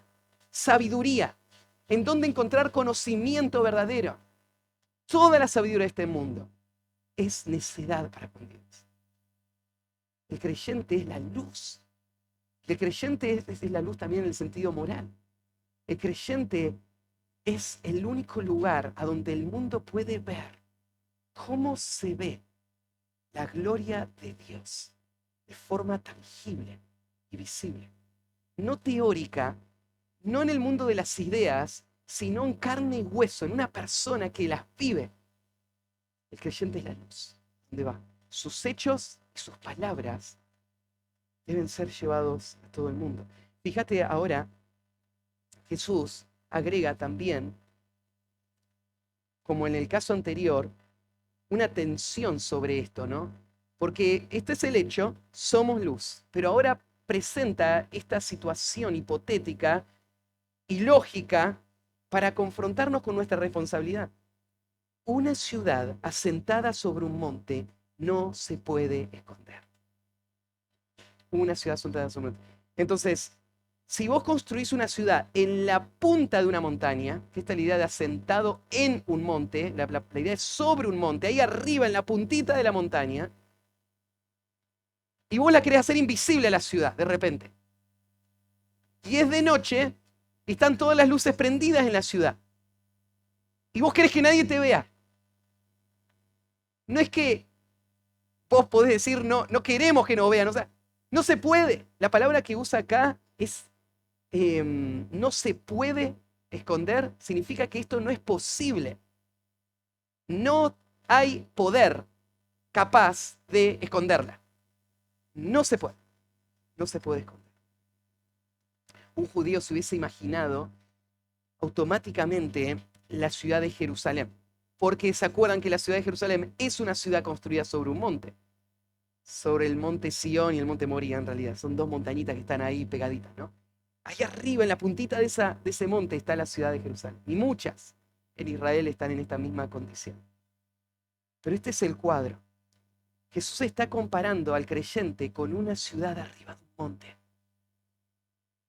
sabiduría, en donde encontrar conocimiento verdadero. Toda la sabiduría de este mundo es necedad para con Dios. El creyente es la luz. El creyente es la luz también en el sentido moral. El creyente es el único lugar a donde el mundo puede ver cómo se ve la gloria de Dios de forma tangible y visible. No teórica, no en el mundo de las ideas, sino en carne y hueso, en una persona que las vive. El creyente es la luz. ¿Dónde va? Sus hechos y sus palabras deben ser llevados a todo el mundo. Fíjate ahora, Jesús agrega también, como en el caso anterior, una tensión sobre esto, ¿no? Porque este es el hecho, somos luz, pero ahora presenta esta situación hipotética y lógica para confrontarnos con nuestra responsabilidad. Una ciudad asentada sobre un monte no se puede esconder. Una ciudad asentada sobre un monte. Entonces, si vos construís una ciudad en la punta de una montaña, que esta es la idea de asentado en un monte, la idea es sobre un monte, ahí arriba en la puntita de la montaña, y vos la querés hacer invisible a la ciudad, de repente. Y es de noche, y están todas las luces prendidas en la ciudad. Y vos querés que nadie te vea. No es que vos podés decir, no, no queremos que nos vean. O sea, no se puede. La palabra que usa acá es no se puede esconder. Significa que esto no es posible. No hay poder capaz de esconderla. No se puede. No se puede esconder. Un judío se hubiese imaginado automáticamente la ciudad de Jerusalén. Porque se acuerdan que la ciudad de Jerusalén es una ciudad construida sobre un monte. Sobre el monte Sión y el monte Moría, en realidad. Son dos montañitas que están ahí pegaditas, ¿no? Ahí arriba, en la puntita de ese monte, está la ciudad de Jerusalén. Y muchas en Israel están en esta misma condición. Pero este es el cuadro. Jesús está comparando al creyente con una ciudad arriba de un monte.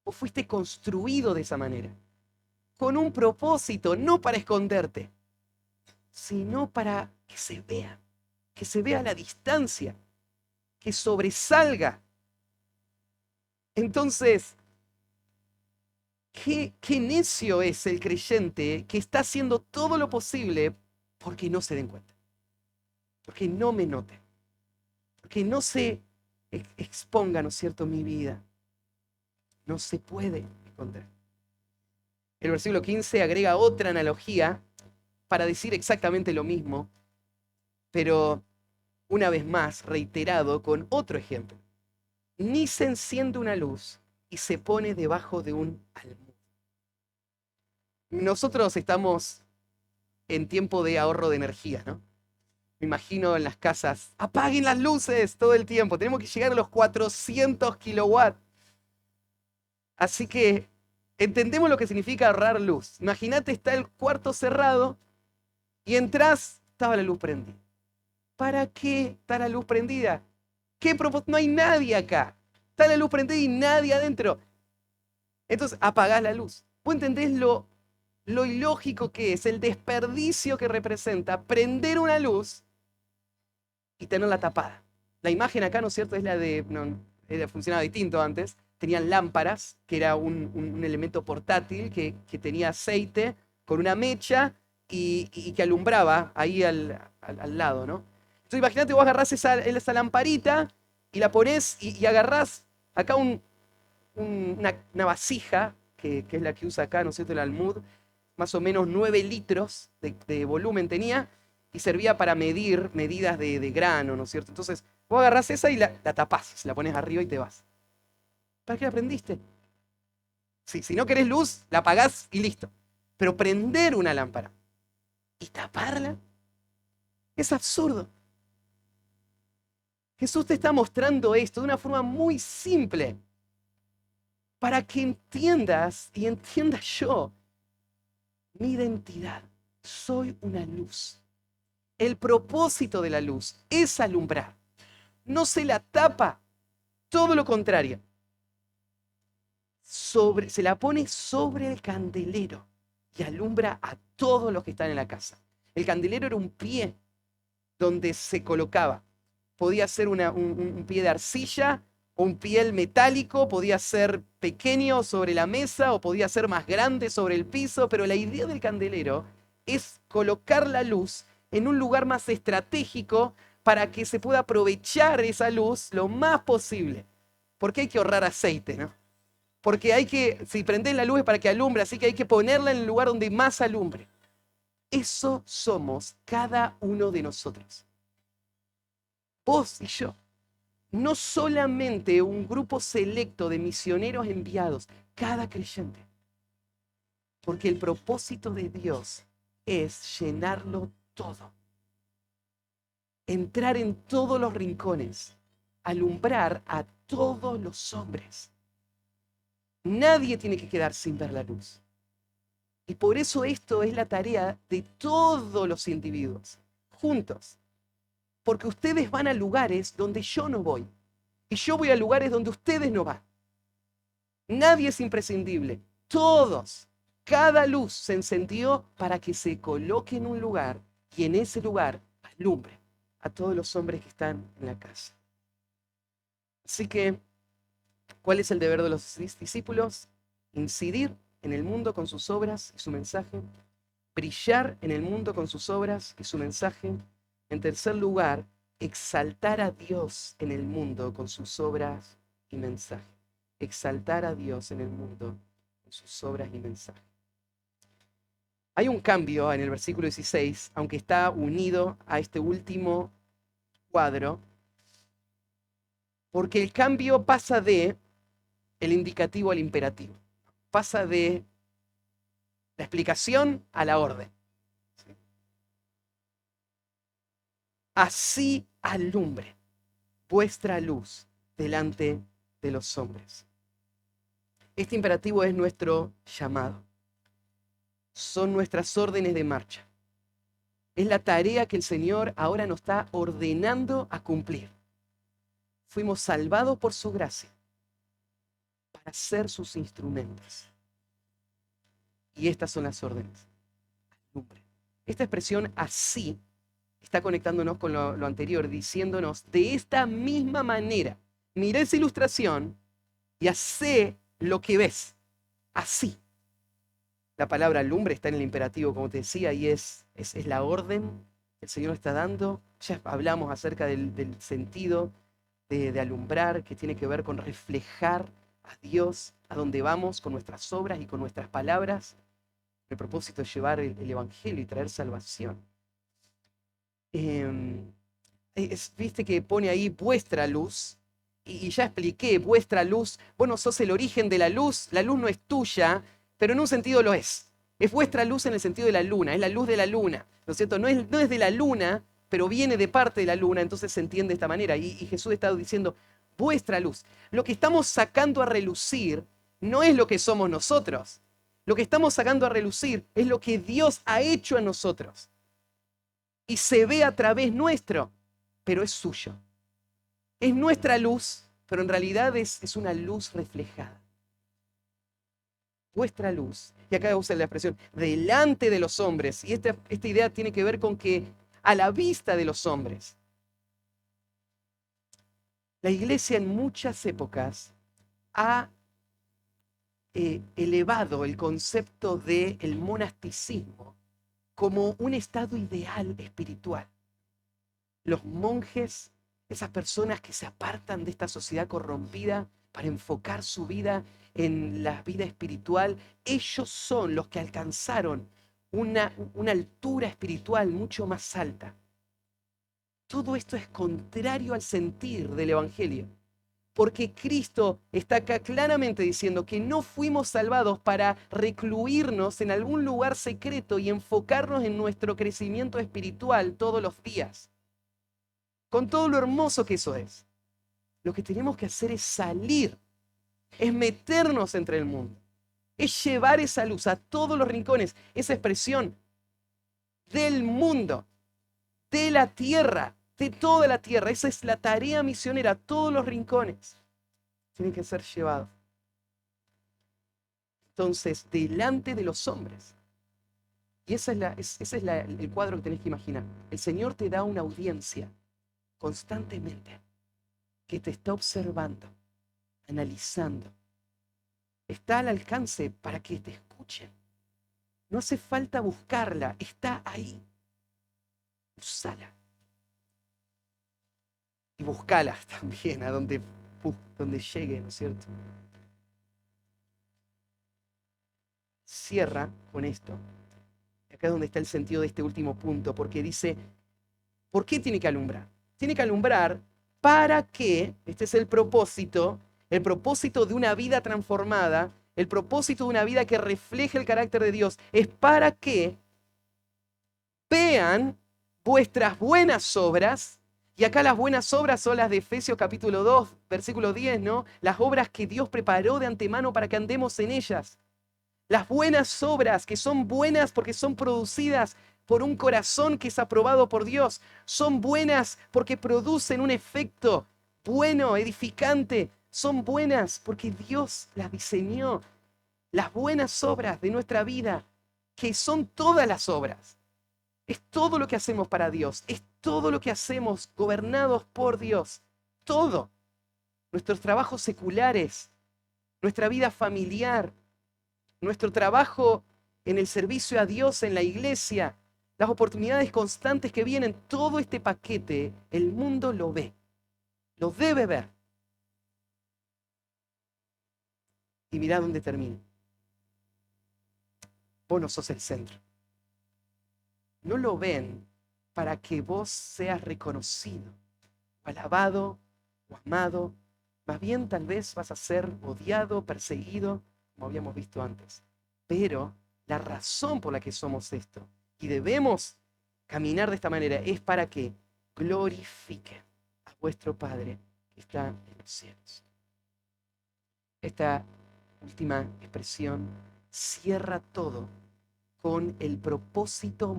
Vos fuiste construido de esa manera. Con un propósito, no para esconderte, sino para que se vea a la distancia, que sobresalga. Entonces, qué necio es el creyente que está haciendo todo lo posible porque no se den cuenta, porque no me noten, porque no se exponga, ¿no es cierto?, mi vida. No se puede esconder. El versículo 15 agrega otra analogía para decir exactamente lo mismo, pero una vez más reiterado con otro ejemplo. Ni se enciende una luz y se pone debajo de un almud. Nosotros estamos en tiempo de ahorro de energía, ¿no? Me imagino en las casas, apaguen las luces todo el tiempo, tenemos que llegar a los 400 kilowatts. Así que entendemos lo que significa ahorrar luz. Imagínate, está el cuarto cerrado y entras, estaba la luz prendida. ¿Para qué está la luz prendida? No hay nadie acá. Está la luz prendida y nadie adentro. Entonces apagás la luz. ¿Vos entendés lo ilógico que es, el desperdicio que representa prender una luz y tenerla tapada? La imagen acá, ¿no es cierto?, es la de... No, funcionaba distinto antes. Tenían lámparas, que era un elemento portátil que tenía aceite con una mecha y que alumbraba ahí al lado, ¿no? Entonces imagínate, vos agarrás esa lamparita y la ponés y agarrás acá una vasija, que es la que usa acá, ¿no es cierto?, el almud, más o menos 9 litros de volumen tenía, y servía para medir medidas de grano, ¿no es cierto? Entonces, vos agarrás esa y la tapás, se la pones arriba y te vas. ¿Para qué la prendiste? Si no querés luz, la apagás y listo. Pero prender una lámpara y taparla es absurdo. Jesús te está mostrando esto de una forma muy simple, para que entiendas y entienda yo mi identidad. Soy una luz. El propósito de la luz es alumbrar. No se la tapa, todo lo contrario. Se la pone sobre el candelero y alumbra a todos los que están en la casa. El candelero era un pie donde se colocaba. Podía ser un pie de arcilla, o un piel metálico, podía ser pequeño sobre la mesa o podía ser más grande sobre el piso, pero la idea del candelero es colocar la luz en un lugar más estratégico para que se pueda aprovechar esa luz lo más posible. Porque hay que ahorrar aceite, ¿no? Porque si prendés la luz es para que alumbre, así que hay que ponerla en el lugar donde más alumbre. Eso somos cada uno de nosotros. Vos y yo. No solamente un grupo selecto de misioneros enviados, cada creyente. Porque el propósito de Dios es llenarlo todo. Entrar en todos los rincones, alumbrar a todos los hombres. Nadie tiene que quedar sin ver la luz. Y por eso esto es la tarea de todos los individuos, juntos. Porque ustedes van a lugares donde yo no voy. Y yo voy a lugares donde ustedes no van. Nadie es imprescindible. Todos, cada luz se encendió para que se coloque en un lugar y en ese lugar alumbre a todos los hombres que están en la casa. Así que, ¿cuál es el deber de los discípulos? Incidir en el mundo con sus obras y su mensaje. Brillar en el mundo con sus obras y su mensaje. En tercer lugar, exaltar a Dios en el mundo con sus obras y mensaje. Exaltar a Dios en el mundo con sus obras y mensaje. Hay un cambio en el versículo 16, aunque está unido a este último cuadro, porque el cambio pasa de el indicativo al imperativo. Pasa de la explicación a la orden. Así alumbre vuestra luz delante de los hombres. Este imperativo es nuestro llamado. Son nuestras órdenes de marcha. Es la tarea que el Señor ahora nos está ordenando a cumplir. Fuimos salvados por su gracia para ser sus instrumentos. Y estas son las órdenes. Alumbre. Esta expresión así está conectándonos con lo anterior, diciéndonos de esta misma manera. Mira esa ilustración y hacé lo que ves. Así. La palabra alumbre está en el imperativo, como te decía, y es la orden que el Señor está dando. Ya hablamos acerca del sentido de alumbrar, que tiene que ver con reflejar a Dios a donde vamos con nuestras obras y con nuestras palabras. El propósito es llevar el Evangelio y traer salvación. Viste que pone ahí vuestra luz, y ya expliqué, vuestra luz, vos no sos el origen de la luz no es tuya, pero en un sentido lo es. Es vuestra luz en el sentido de la luna, es la luz de la luna, ¿no es cierto? No es de la luna, pero viene de parte de la luna, entonces se entiende de esta manera. Y Jesús está diciendo, vuestra luz. Lo que estamos sacando a relucir no es lo que somos nosotros. Lo que estamos sacando a relucir es lo que Dios ha hecho en nosotros. Y se ve a través nuestro, pero es suyo. Es nuestra luz, pero en realidad es una luz reflejada. Vuestra luz, y acá usa la expresión, delante de los hombres, y esta idea tiene que ver con que a la vista de los hombres. La iglesia en muchas épocas ha elevado el concepto del monasticismo como un estado ideal espiritual. Los monjes, esas personas que se apartan de esta sociedad corrompida para enfocar su vida en la vida espiritual, ellos son los que alcanzaron una altura espiritual mucho más alta. Todo esto es contrario al sentir del Evangelio, porque Cristo está acá claramente diciendo que no fuimos salvados para recluirnos en algún lugar secreto y enfocarnos en nuestro crecimiento espiritual todos los días, con todo lo hermoso que eso es. Lo que tenemos que hacer es salir, es meternos entre el mundo, es llevar esa luz a todos los rincones, esa expresión del mundo, de la tierra, de toda la tierra. Esa es la tarea misionera, todos los rincones tienen que ser llevados. Entonces, delante de los hombres. Y ese es el cuadro que tenés que imaginar. El Señor te da una audiencia constantemente que te está observando, analizando. Está al alcance para que te escuchen. No hace falta buscarla, está ahí. Usala. Y buscala también a donde llegue, ¿no es cierto? Cierra con esto. Acá es donde está el sentido de este último punto, porque dice, ¿por qué tiene que alumbrar? Tiene que alumbrar para que, este es el propósito de una vida transformada, el propósito de una vida que refleje el carácter de Dios, es para que vean vuestras buenas obras. Y acá las buenas obras son las de Efesios capítulo 2, versículo 10, ¿no? Las obras que Dios preparó de antemano para que andemos en ellas. Las buenas obras, que son buenas porque son producidas por un corazón que es aprobado por Dios, son buenas porque producen un efecto bueno, edificante. Son buenas porque Dios las diseñó. Las buenas obras de nuestra vida, que son todas las obras. Es todo lo que hacemos para Dios. Es todo lo que hacemos gobernados por Dios. Todo. Nuestros trabajos seculares, nuestra vida familiar, nuestro trabajo en el servicio a Dios, en la iglesia, las oportunidades constantes que vienen, todo este paquete, el mundo lo ve, lo debe ver. Y mirá dónde termina. Vos no sos el centro. No lo ven para que vos seas reconocido, o alabado o amado. Más bien tal vez vas a ser odiado, perseguido, como habíamos visto antes. Pero la razón por la que somos esto y debemos caminar de esta manera es para que glorifiquen a vuestro Padre que está en los cielos. Esta última expresión cierra todo con el propósito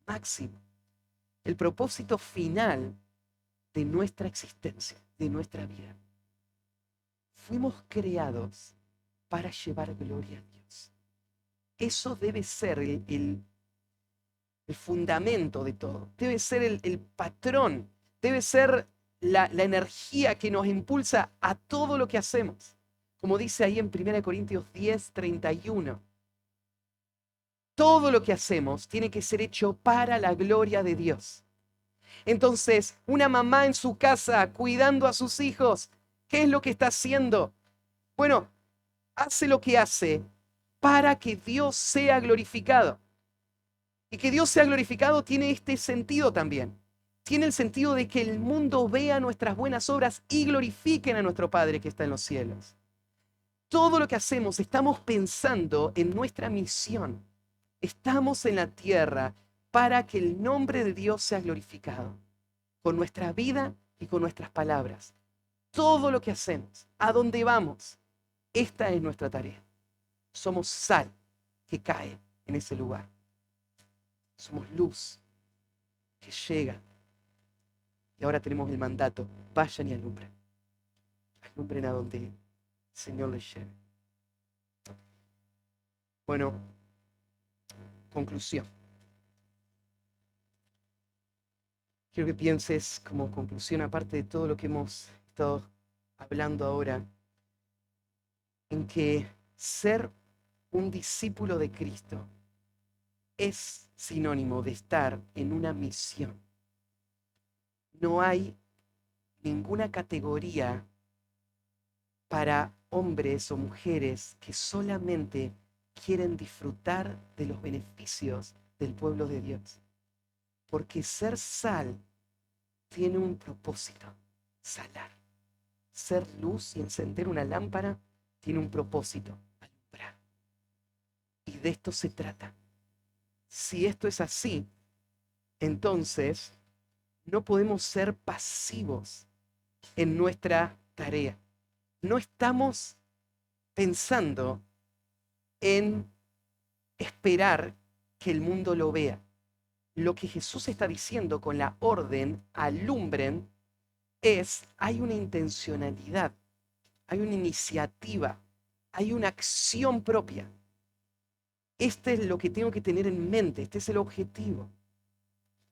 máximo, el propósito final de nuestra existencia, de nuestra vida. Fuimos creados para llevar gloria a Dios. Eso debe ser el fundamento de todo, debe ser el patrón, debe ser la energía que nos impulsa a todo lo que hacemos. Como dice ahí en 1 Corintios 10:31. Todo lo que hacemos tiene que ser hecho para la gloria de Dios. Entonces, una mamá en su casa cuidando a sus hijos, ¿qué es lo que está haciendo? Bueno, hace lo que hace para que Dios sea glorificado. Y que Dios sea glorificado tiene este sentido también. Tiene el sentido de que el mundo vea nuestras buenas obras y glorifiquen a nuestro Padre que está en los cielos. Todo lo que hacemos estamos pensando en nuestra misión. Estamos en la tierra para que el nombre de Dios sea glorificado, con nuestra vida y con nuestras palabras. Todo lo que hacemos, a donde vamos, esta es nuestra tarea. Somos sal que cae en ese lugar. Somos luz que llega. Y ahora tenemos el mandato, vayan y alumbren. Alumbren a donde el Señor les lleve. Bueno, conclusión. Quiero que pienses como conclusión, aparte de todo lo que hemos estado hablando ahora, en que ser un discípulo de Cristo es sinónimo de estar en una misión. No hay ninguna categoría para hombres o mujeres que solamente quieren disfrutar de los beneficios del pueblo de Dios. Porque ser sal tiene un propósito, salar. Ser luz y encender una lámpara tiene un propósito, alumbrar. Y de esto se trata. Si esto es así, entonces no podemos ser pasivos en nuestra tarea. No estamos pensando en esperar que el mundo lo vea. Lo que Jesús está diciendo con la orden, alumbren, hay una intencionalidad, hay una iniciativa, hay una acción propia. Este es lo que tengo que tener en mente, este es el objetivo.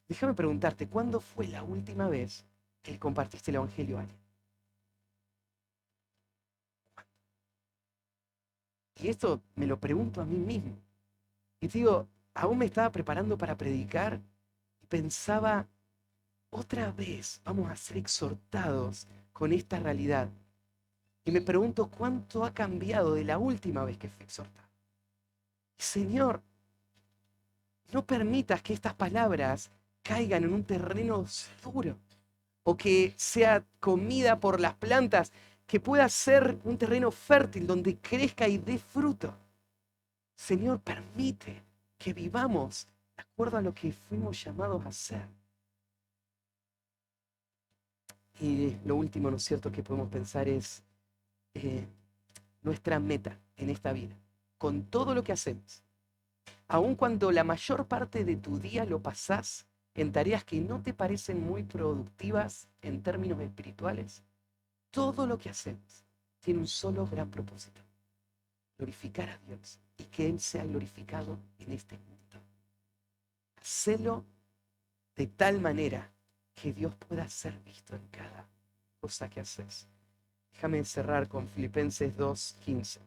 Déjame preguntarte, ¿cuándo fue la última vez que compartiste el Evangelio a alguien? Y esto me lo pregunto a mí mismo. Y te digo, aún me estaba preparando para predicar y pensaba, otra vez vamos a ser exhortados con esta realidad. Y me pregunto cuánto ha cambiado de la última vez que fui exhortado. Señor, no permitas que estas palabras caigan en un terreno duro o que sea comida por las plantas, que pueda ser un terreno fértil donde crezca y dé fruto. Señor, permite que vivamos de acuerdo a lo que fuimos llamados a hacer. Y lo último, ¿no es cierto?, que podemos pensar es nuestra meta en esta vida, con todo lo que hacemos. Aun cuando la mayor parte de tu día lo pasás en tareas que no te parecen muy productivas en términos espirituales, todo lo que hacemos tiene un solo gran propósito: glorificar a Dios y que Él sea glorificado en este mundo. Hacelo de tal manera que Dios pueda ser visto en cada cosa que haces. Déjame cerrar con Filipenses 2:15.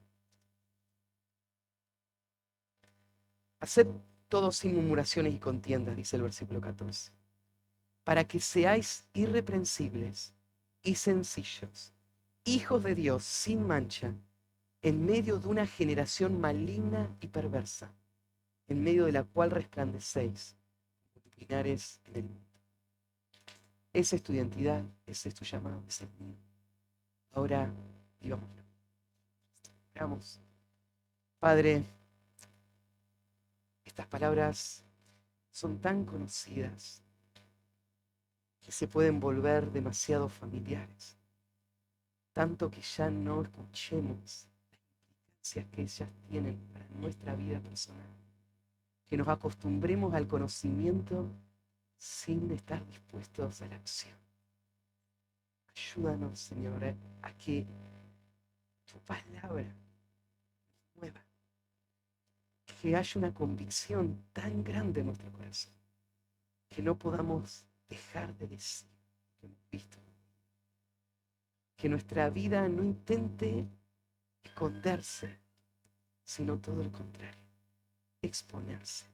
Haced todo sin murmuraciones y contiendas, dice el versículo 14, para que seáis irreprensibles y sencillos, hijos de Dios sin mancha, en medio de una generación maligna y perversa, en medio de la cual resplandecéis, luminares en el mundo. Esa es tu identidad, ese es tu llamado, ese es mío. Ahora, digámoslo. Veamos. Padre, estas palabras son tan conocidas que se pueden volver demasiado familiares, tanto que ya no escuchemos las implicancias que ellas tienen para nuestra vida personal, que nos acostumbremos al conocimiento sin estar dispuestos a la acción. Ayúdanos, Señor, a que tu palabra nos mueva, que haya una convicción tan grande en nuestro corazón, que no podamos dejar de decir lo que hemos visto. Que nuestra vida no intente esconderse, sino todo lo contrario, exponerse,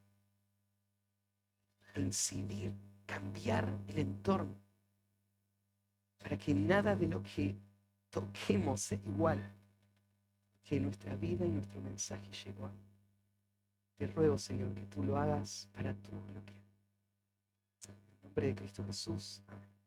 incidir, cambiar el entorno, para que nada de lo que toquemos sea igual, que nuestra vida y nuestro mensaje llegó a mí. Te ruego, Señor, que tú lo hagas para tu gloria. En el nombre de Cristo Jesús. Amén.